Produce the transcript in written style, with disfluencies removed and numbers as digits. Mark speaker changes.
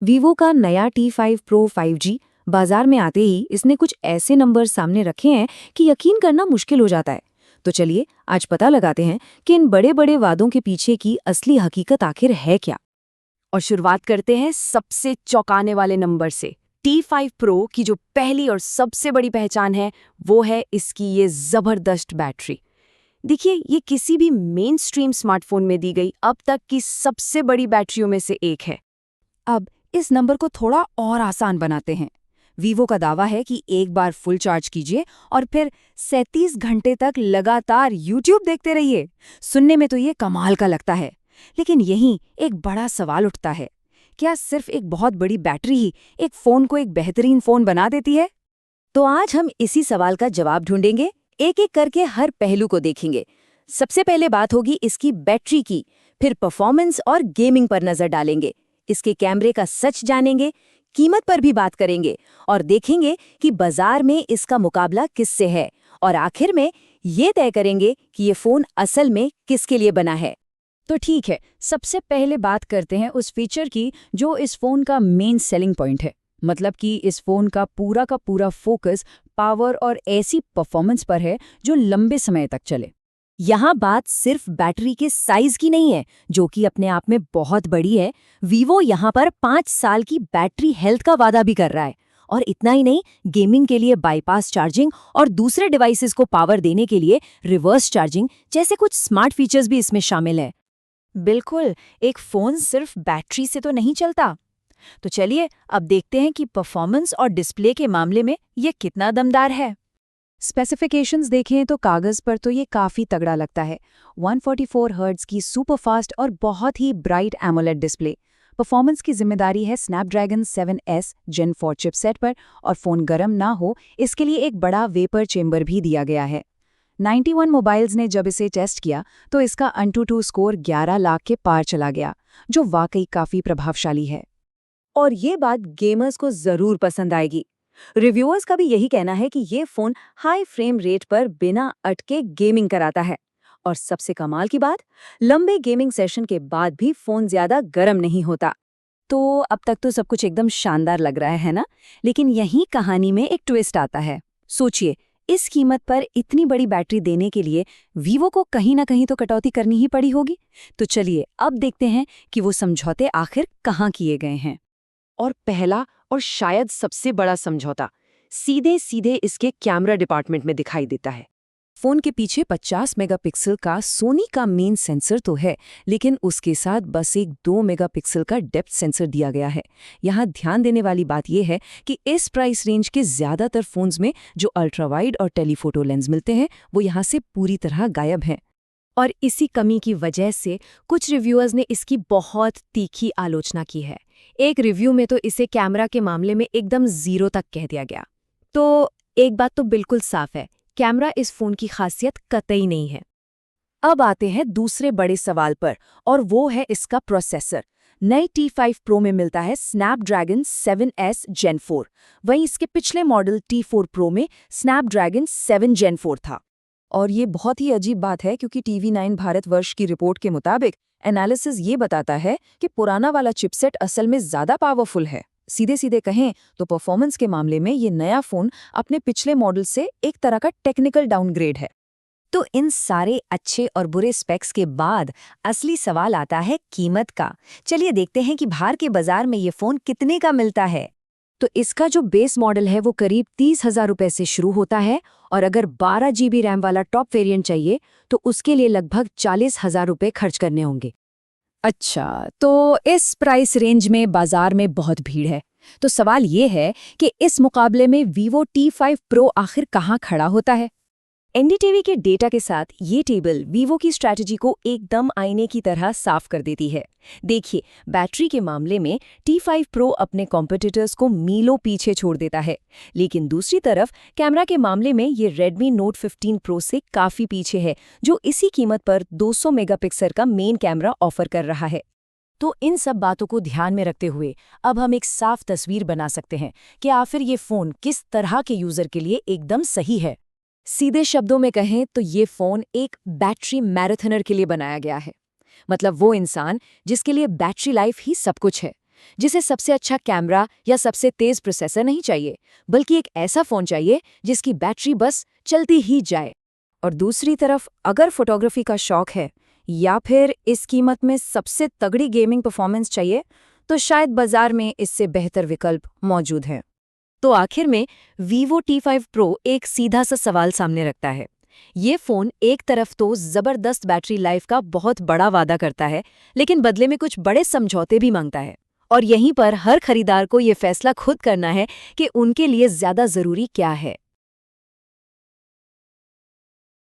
Speaker 1: Vivo का नया T5 Pro 5G बाजार में आते ही इसने कुछ ऐसे नंबर सामने रखे हैं कि यकीन करना मुश्किल हो जाता है। तो चलिए आज पता लगाते हैं कि इन बड़े बड़े वादों के पीछे की असली हकीकत आखिर है क्या।
Speaker 2: और शुरुआत करते हैं सबसे चौंकाने वाले नंबर से। T5 Pro की जो पहली और सबसे बड़ी पहचान है वो है इसकी ये जबरदस्त बैटरी। देखिए, ये किसी भी मेन स्ट्रीम स्मार्टफोन में दी गई अब तक की सबसे बड़ी बैटरियों में से एक है।
Speaker 1: अब इस नंबर को थोड़ा और आसान बनाते हैं। वीवो का दावा है कि एक बार फुल चार्ज कीजिए और फिर 37 घंटे तक लगातार यूट्यूब देखते रहिए। सुनने में तो ये कमाल का लगता है, लेकिन यहीं एक बड़ा सवाल उठता है, क्या सिर्फ एक बहुत बड़ी बैटरी ही एक फोन को एक बेहतरीन फोन बना देती है? तो आज हम इसी सवाल का जवाब ढूंढेंगे, एक एक करके हर पहलू को देखेंगे। सबसे पहले बात होगी इसकी बैटरी की, फिर परफॉर्मेंस और गेमिंग पर नजर डालेंगे, इसके कैमरे का सच जानेंगे, कीमत पर भी बात करेंगे और देखेंगे कि बाजार में इसका मुकाबला किससे है, और आखिर में ये तय करेंगे कि ये फोन असल में किसके लिए बना है। तो ठीक है, सबसे पहले बात करते हैं उस फीचर की जो इस फोन का मेन सेलिंग पॉइंट है। मतलब कि इस फोन का पूरा फोकस पावर और ऐसी परफॉर्मेंस पर है जो लंबे समय तक चले। यहाँ बात सिर्फ बैटरी के साइज की नहीं है, जो कि अपने आप में बहुत बड़ी है। वीवो यहाँ पर 5 साल की बैटरी हेल्थ का वादा भी कर रहा है। और इतना ही नहीं, गेमिंग के लिए बाईपास चार्जिंग और दूसरे डिवाइसेस को पावर देने के लिए रिवर्स चार्जिंग जैसे कुछ स्मार्ट फीचर्स भी इसमें शामिल है। बिल्कुल, एक फोन सिर्फ बैटरी से तो नहीं चलता। तो चलिए अब देखते हैं कि परफॉर्मेंस और डिस्प्ले के मामले में ये कितना दमदार है। स्पेसिफिकेशंस देखें तो कागज पर तो ये काफी तगड़ा लगता है। 144 हर्ट्ज की सुपरफास्ट और बहुत ही ब्राइट एमोलेड डिस्प्ले। परफॉर्मेंस की जिम्मेदारी है स्नैपड्रैगन 7S Gen 4 चिपसेट पर, और फोन गर्म ना हो इसके लिए एक बड़ा वेपर चेंबर भी दिया गया है। 91 मोबाइल्स ने जब इसे टेस्ट किया तो इसका AnTuTu स्कोर 11 लाख के पार चला गया, जो वाकई काफी प्रभावशाली है। और ये बात गेमर्स को जरूर पसंद आएगी। रिव्यूअर्स का भी यही कहना है कि ये फोन हाई फ्रेम रेट पर बिना अटके गेमिंग कराता है। और सबसे कमाल की बात, लंबे गेमिंग सेशन के बाद भी फोन ज्यादा गर्म नहीं होता। तो अब तक तो सब कुछ एकदम शानदार लग रहा है ना? लेकिन यही कहानी में एक ट्विस्ट आता है। सोचिए, इस कीमत पर इतनी बड़ी बैटरी देने के लिए वीवो को कहीं ना कहीं तो कटौती करनी ही पड़ी होगी। तो चलिए अब देखते हैं कि वो समझौते आखिर कहाँ किए गए हैं।
Speaker 2: और पहला और शायद सबसे बड़ा समझौता सीधे सीधे इसके कैमरा डिपार्टमेंट में दिखाई देता है।
Speaker 1: फोन के पीछे 50 मेगापिक्सल का सोनी का मेन सेंसर तो है, लेकिन उसके साथ बस एक 2 मेगापिक्सल का डेप्थ सेंसर दिया गया है। यहाँ ध्यान देने वाली बात यह है कि इस प्राइस रेंज के ज्यादातर फोन्स में जो अल्ट्रा वाइड और टेलीफोटो लेंस मिलते हैं वो यहाँ से पूरी तरह गायब हैं। और इसी कमी की वजह से कुछ रिव्यूअर्स ने इसकी बहुत तीखी आलोचना की है। एक रिव्यू में तो इसे कैमरा के मामले में एकदम 0 तक कह दिया गया। तो एक बात तो बिल्कुल साफ है, कैमरा इस फोन की खासियत कतई नहीं है। अब आते हैं दूसरे बड़े सवाल पर, और वो है इसका प्रोसेसर। नए T5 Pro में मिलता है स्नैपड्रैगन 7S Gen 4, वहीं इसके पिछले मॉडल T4 Pro में स्नैपड्रैगन 7 Gen 4 था। और ये बहुत ही अजीब बात है, क्योंकि TV9 भारतवर्ष की रिपोर्ट के मुताबिक एनालिसिस ये बताता है कि पुराना वाला चिपसेट असल में ज्यादा पावरफुल है। सीधे सीधे कहें तो परफॉर्मेंस के मामले में ये नया फोन अपने पिछले मॉडल से एक तरह का टेक्निकल डाउनग्रेड है। तो इन सारे अच्छे और बुरे स्पेक्स के बाद असली सवाल आता है कीमत का। चलिए देखते हैं कि बाहर के बाजार में ये फोन कितने का मिलता है। तो इसका जो बेस मॉडल है वो करीब 30,000 रुपए से शुरू होता है, और अगर 12 GB रैम वाला टॉप वेरिएंट चाहिए तो उसके लिए लगभग 40,000 रुपए खर्च करने होंगे। अच्छा, तो इस प्राइस रेंज में बाजार में बहुत भीड़ है। तो सवाल ये है कि इस मुकाबले में वीवो T5 Pro आखिर कहाँ खड़ा होता है? एनडीटीवी के डेटा के साथ ये टेबल वीवो की स्ट्रैटेजी को एकदम आईने की तरह साफ कर देती है। देखिए, बैटरी के मामले में T5 Pro अपने कॉम्पिटिटर्स को मीलों पीछे छोड़ देता है, लेकिन दूसरी तरफ कैमरा के मामले में ये Redmi Note 15 Pro से काफी पीछे है, जो इसी कीमत पर 200 मेगापिक्सल का मेन कैमरा ऑफर कर रहा है। तो इन सब बातों को ध्यान में रखते हुए अब हम एक साफ तस्वीर बना सकते हैं कि आखिर ये फोन किस तरह के यूजर के लिए एकदम सही है। सीधे शब्दों में कहें तो ये फोन एक बैटरी मैराथनर के लिए बनाया गया है। मतलब वो इंसान जिसके लिए बैटरी लाइफ ही सब कुछ है,
Speaker 2: जिसे सबसे अच्छा कैमरा या सबसे तेज प्रोसेसर नहीं चाहिए, बल्कि एक ऐसा फ़ोन चाहिए जिसकी बैटरी बस चलती ही जाए।
Speaker 1: और दूसरी तरफ अगर फोटोग्राफी का शौक है या फिर इस कीमत में सबसे तगड़ी गेमिंग परफॉर्मेंस चाहिए, तो शायद बाजार में इससे बेहतर विकल्प मौजूद हैं।
Speaker 2: तो आखिर में Vivo T5 Pro एक सीधा सा सवाल सामने रखता है। ये फ़ोन एक तरफ तो ज़बरदस्त बैटरी लाइफ का बहुत बड़ा वादा करता है, लेकिन बदले में कुछ बड़े समझौते भी मांगता है। और यहीं पर हर खरीदार को ये फैसला खुद करना है कि उनके लिए ज़्यादा ज़रूरी क्या है।